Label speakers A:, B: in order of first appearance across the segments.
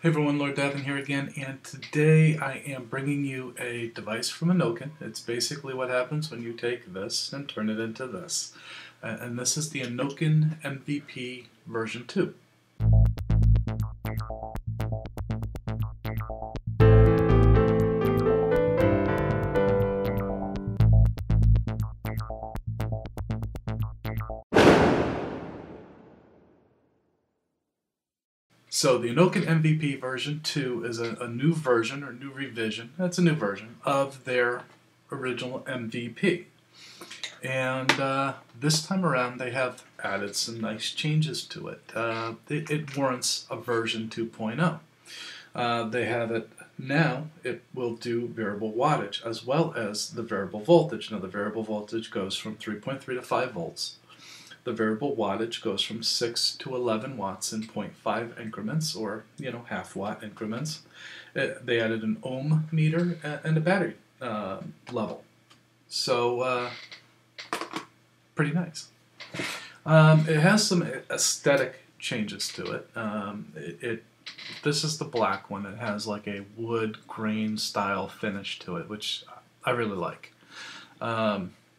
A: Hey everyone, LordDavon here again, and today I am bringing you a device from Innokin. It's basically what happens when you take this and turn it into this. And this is the Innokin MVP version 2. So the Innokin MVP version 2 is a new version or new revision, that's a new version, of their original MVP. And this time around they have added some nice changes to it. It warrants a version 2.0. They have it now, it will do variable wattage as well as the variable voltage. Now the variable voltage goes from 3.3 to 5 volts. The variable wattage goes from 6 to 11 watts in 0.5 increments, or half watt increments. They added an ohm meter and a battery level. So pretty nice. It has some aesthetic changes to it. This is the black one. It has like a wood grain style finish to it, which I really like.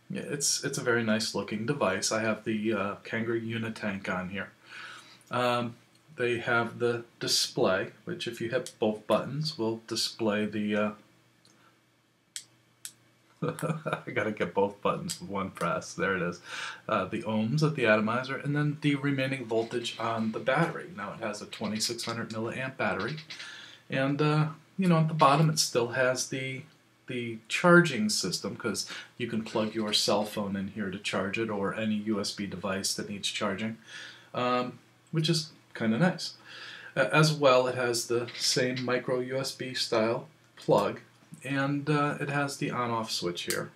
A: It's a very nice looking device. I have the Kangaroo Unitank on here. They have the display, which if you hit both buttons will display the I gotta get both buttons with one press. There it is. The ohms at the atomizer, and then the remaining voltage on the battery. Now it has a 2600 milliamp battery, and at the bottom it still has the charging system, because you can plug your cell phone in here to charge it, or any USB device that needs charging, which is kind of nice. As well, it has the same micro USB style plug, and it has the on-off switch here,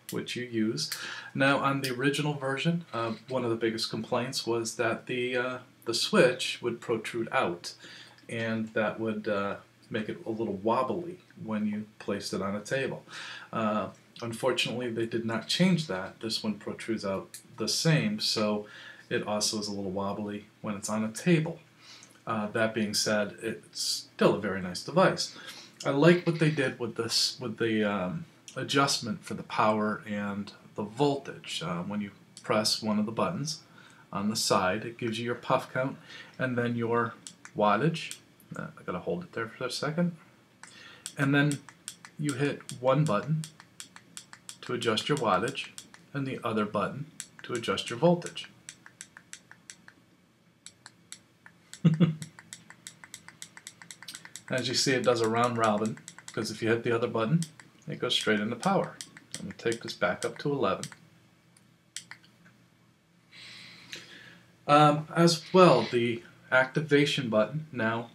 A: which you use. Now on the original version, one of the biggest complaints was that the switch would protrude out, and that would make it a little wobbly when you placed it on a table. Unfortunately, they did not change that. This one protrudes out the same, so it also is a little wobbly when it's on a table. That being said, it's still a very nice device. I like what they did with this, with the adjustment for the power and the voltage. When you press one of the buttons on the side, it gives you your puff count and then your wattage. I gotta hold it there for a second. And then you hit one button to adjust your wattage and the other button to adjust your voltage. As you see, it does a round robin, because if you hit the other button, it goes straight into power. I'm going to take this back up to 11. As well, the activation button now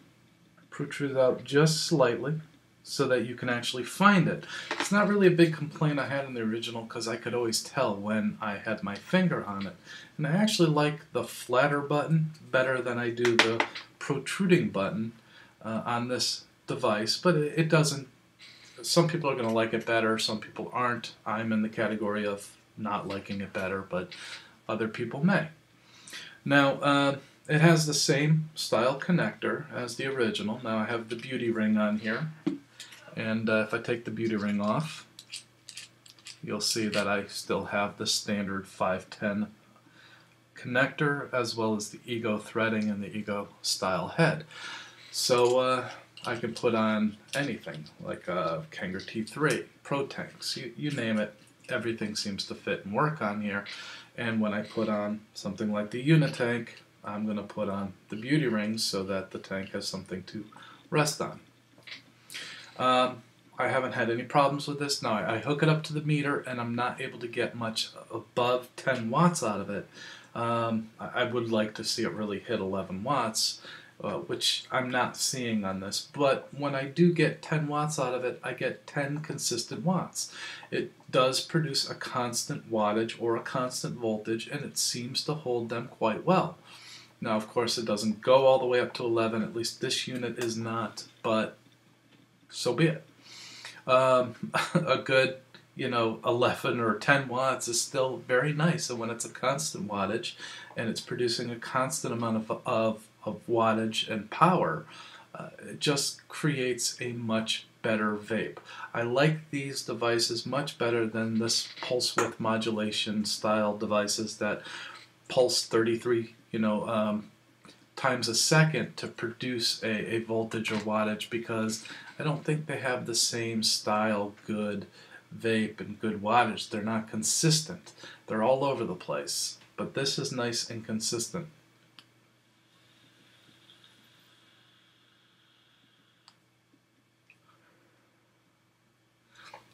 A: protrudes out just slightly so that you can actually find it. It's not really a big complaint I had in the original, because I could always tell when I had my finger on it. And I actually like the flatter button better than I do the protruding button on this device, but it doesn't. Some people are going to like it better, some people aren't. I'm in the category of not liking it better, but other people may. Now, it has the same style connector as the original. Now I have the beauty ring on here, and if I take the beauty ring off, you'll see that I still have the standard 510 connector, as well as the Ego threading and the Ego style head. So I can put on anything, like a Kangaroo T3, Pro Tanks, you name it, everything seems to fit and work on here. And when I put on something like the Unitank, I'm going to put on the beauty rings so that the tank has something to rest on. I haven't had any problems with this. Now I hook it up to the meter and I'm not able to get much above 10 watts out of it. I would like to see it really hit 11 watts. Which I'm not seeing on this, but when I do get 10 watts out of it, I get 10 consistent watts. It does produce a constant wattage or a constant voltage, and it seems to hold them quite well. Now, of course, it doesn't go all the way up to 11, at least this unit is not, but so be it. A good 11 or 10 watts is still very nice, and when it's a constant wattage and it's producing a constant amount of wattage and power, It just creates a much better vape. I like these devices much better than this pulse width modulation style devices that pulse 33, times a second to produce a voltage or wattage, because I don't think they have the same style good vape and good wattage. They're not consistent. They're all over the place. But this is nice and consistent.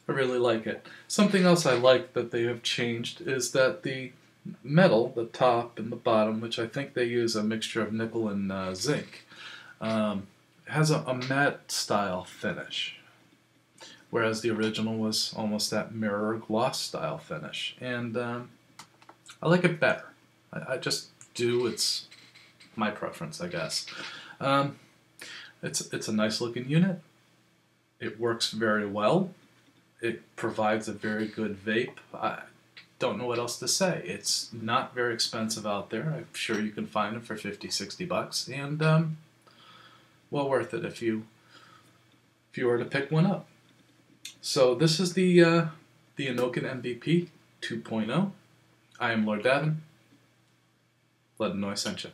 A: I really like it. Something else I like that they have changed is that the metal, the top and the bottom, which I think they use a mixture of nickel and zinc, has a matte style finish, whereas the original was almost that mirror gloss style finish. And I like it better. I just do. It's my preference, I guess. It's a nice looking unit. It works very well. It provides a very good vape. I don't know what else to say. It's not very expensive out there. I'm sure you can find them for 50, 60 bucks, and well worth it if you were to pick one up. So this is the Innokin MVP 2.0. I am LordDavon. Let them know I sent you.